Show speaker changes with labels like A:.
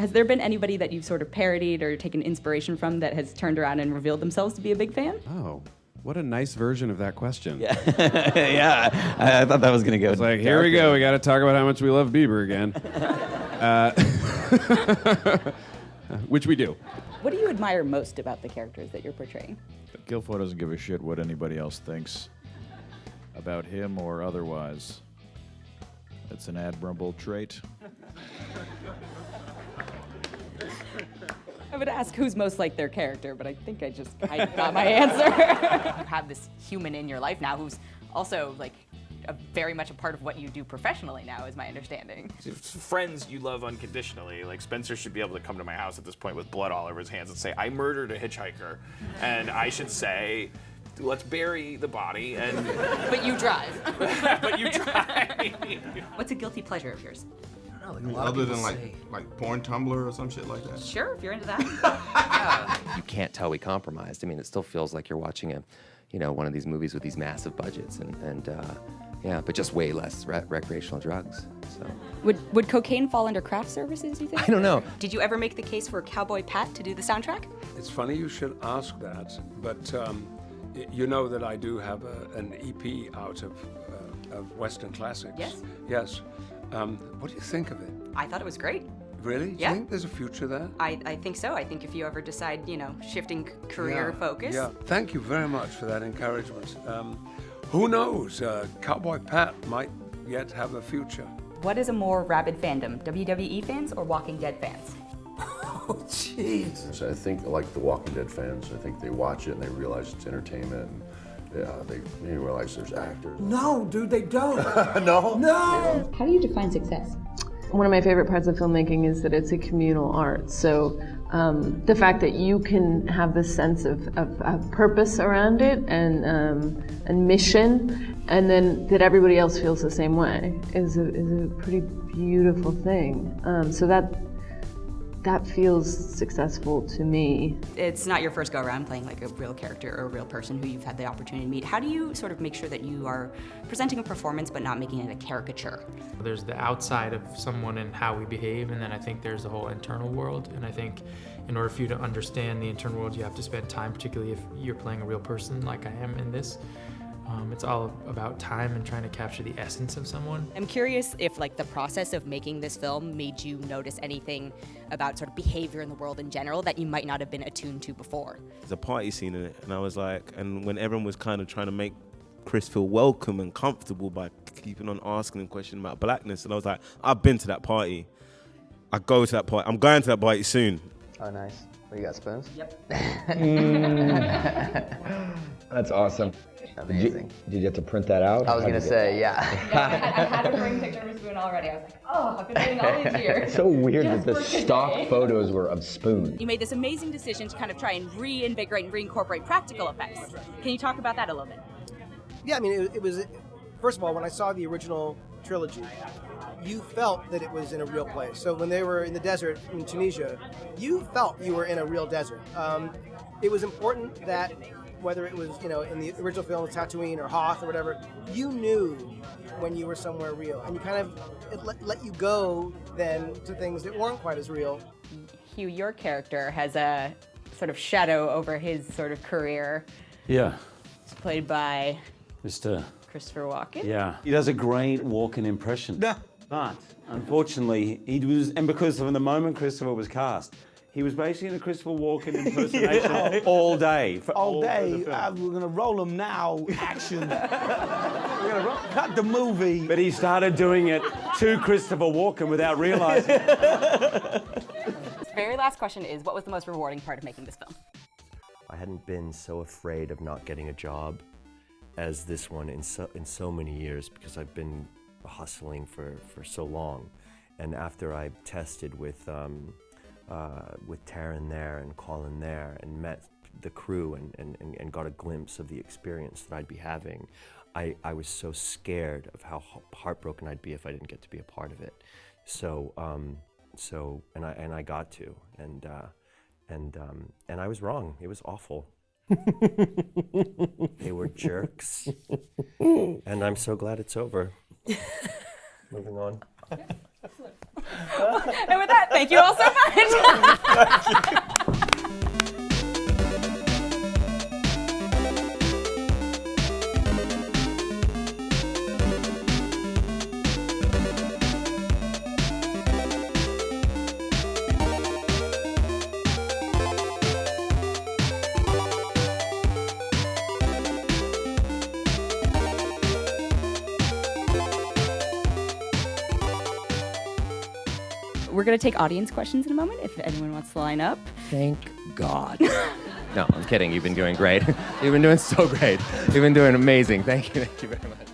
A: Has there been anybody that you've sort of parodied or taken inspiration from that has turned around and revealed themselves to be a big fan?
B: Oh, what a nice version of that question.
C: Yeah, yeah. I thought that was going to go.
B: It's like, here we go. We got to talk about how much we love Bieber again. Which we do.
A: What do you admire most about the characters that you're portraying?
D: Guilfoyle doesn't give a shit what anybody else thinks about him or otherwise. It's an admirable trait.
A: I would ask who's most like their character, but I think I just kind of got my answer. You have this human in your life now who's also like very much a part of what you do professionally now, is my understanding.
E: Friends you love unconditionally. Like Spencer should be able to come to my house at this point with blood all over his hands and say, I murdered a hitchhiker. And I should say, let's bury the body and...
A: But you drive.
E: But you drive.
A: What's a guilty pleasure of yours?
F: Other than like porn Tumblr or some shit like that?
A: Sure, if you're into that.
G: You can't tell we compromised. I mean, it still feels like you're watching one of these movies with these massive budgets yeah, but just way less recreational drugs. So.
A: Would cocaine fall under craft services, you think?
G: I don't know.
A: Did you ever make the case for Cowboy Pat to do the soundtrack?
H: It's funny you should ask that, but you know that I do have an EP out of Western classics.
A: Yes.
H: Yes. What do you think of it?
A: I thought it was great.
H: Really?
A: Yeah.
H: Do you think there's a future there?
A: I think so. I think if you ever decide, shifting career focus.
H: Yeah. Thank you very much for that encouragement. Who knows? Cowboy Pat might yet have a future.
A: What is a more rabid fandom, WWE fans or Walking Dead fans?
H: Oh, jeez.
I: I think like the Walking Dead fans, I think they watch it and they realize it's entertainment. And, they realize there's actors.
H: No, dude, they don't.
I: No?
H: No!
A: How do you define success?
J: One of my favorite parts of filmmaking is that it's a communal art. So the fact that you can have this sense of purpose around it and mission, and then that everybody else feels the same way is a pretty beautiful thing. So that feels successful to me.
A: It's not your first go around playing like a real character or a real person who you've had the opportunity to meet. How do you sort of make sure that you are presenting a performance but not making it a caricature?
K: There's the outside of someone and how we behave, and then I think there's the whole internal world. And I think in order for you to understand the internal world, you have to spend time, particularly if you're playing a real person like I am in this. It's all about time and trying to capture the essence of someone.
A: I'm curious if the process of making this film made you notice anything about sort of behavior in the world in general that you might not have been attuned to before.
L: There's a party scene in it, and I was like, and when everyone was kind of trying to make Chris feel welcome and comfortable by keeping on asking him questions about blackness, and I was like, I've been to that party. I go to that party. I'm going to that party soon.
M: Oh, nice. What, you got spoons?
A: Yep.
N: That's awesome.
M: Amazing.
N: Did you get to print that out?
M: I was going to say, yeah.
A: I had a bring picture of a spoon already. I was like, oh, I've been waiting all these years.
N: It's so weird that the stock photos were of spoons.
A: You made this amazing decision to kind of try and reinvigorate and reincorporate practical effects. Can you talk about that a little bit?
O: Yeah, I mean, it was, first of all, when I saw the original trilogy, you felt that it was in a real place. So when they were in the desert in Tunisia, you felt you were in a real desert. It was important that whether it was, in the original film, Tatooine or Hoth or whatever, you knew when you were somewhere real. And you kind of, it let you go then to things that weren't quite as real.
A: Hugh, your character has a sort of shadow over his sort of career.
P: Yeah.
A: It's played by
P: Mr.
A: Christopher Walken.
P: Yeah. He does a great Walken impression. But unfortunately, he was, and because of the moment Christopher was cast, he was basically in a Christopher Walken impersonation all day.
Q: All day. We're going to roll him now. Action. We're going to cut the movie.
P: But he started doing it to Christopher Walken without realizing.
A: Very last question is, what was the most rewarding part of making this film?
R: I hadn't been so afraid of not getting a job as this one in so many years, because I've been hustling for so long. And after I tested with Taron there and Colin there and met the crew and got a glimpse of the experience that I'd be having, I was so scared of how heartbroken I'd be if I didn't get to be a part of it. So I got to, and I was wrong. It was awful. They were jerks, and I'm so glad it's over. Moving on.
A: And with that, thank you all so much. We're going to take audience questions in a moment if anyone wants to line up.
G: Thank God. No, I'm kidding. You've been doing great. You've been doing so great. You've been doing amazing. Thank you very much.